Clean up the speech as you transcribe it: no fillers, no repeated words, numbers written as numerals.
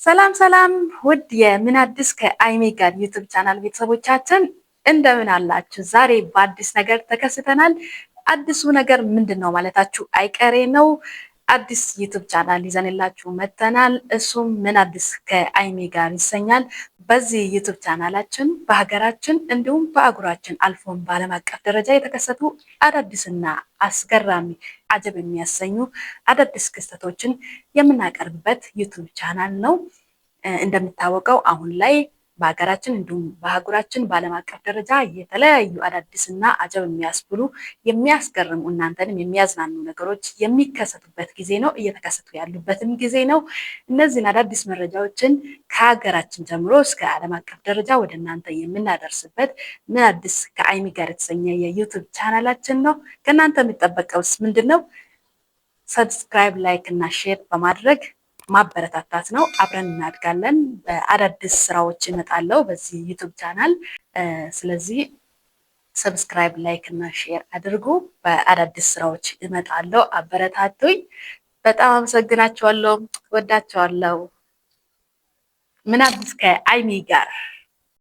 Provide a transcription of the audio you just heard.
ሰላም ሰላም ውድ የምን አዲስ ከአይሜ ጋር ዩቱብ ቻናል ቤተሰቦቻችን እንደምን አላችሁ? ዛሬ በአዲስ ነገር ተከስተናል። አዲሱ ነገር ምንድን ነው ማለታችሁ አይቀሬ ነው። አዲስ ዩቱብ ቻናል ይዘንላችሁ መጥተናል። እሱም ምን አዲስ ከአይሜ ጋር ይሰኛል። በዚህ ዩቱብ ቻናላችን በሀገራችን እንዲሁም በአህጉራችን አልፎም በዓለም አቀፍ ደረጃ የተከሰቱ አዳዲስና አስገራሚ አጀብ የሚያሰኙ አዳዲስ ክስተቶችን የምናቀርብበት ዩቱብ ቻናል ነው። እንደሚታወቀው አሁን ላይ በሀገራችን እንዲሁም በአህጉራችን በዓለም አቀፍ ደረጃ የተለያዩ አዳዲስና አጀብ የሚያስብሉ የሚያስገርሙ እናንተንም የሚያዝናኑ ነገሮች የሚከሰቱበት ጊዜ ነው። እየተከሰቱ ያሉበትም ጊዜ ነው። እነዚህን አዳዲስ መረጃዎችን ከሀገራችን ጀምሮ እስከ ዓለም አቀፍ ደረጃ ወደ እናንተ የምናደርስበት ምን አዲስ ከአይሚ ጋር የተሰኘ የዩቱብ ቻናላችን ነው። ከእናንተ የሚጠበቀውስ ምንድን ነው? ሰብስክራይብ፣ ላይክ እና ሼር በማድረግ ማበረታታት ነው። አብረን እናድጋለን። በአዳዲስ ስራዎች እመጣለሁ በዚህ ዩቱብ ቻናል። ስለዚህ ሰብስክራይብ፣ ላይክ እና ሼር አድርጉ። በአዳዲስ ስራዎች እመጣለሁ። አበረታቱኝ። በጣም አመሰግናችኋለሁ። ወዳችኋለሁ። ምን አዲስ ከአይሚ ጋር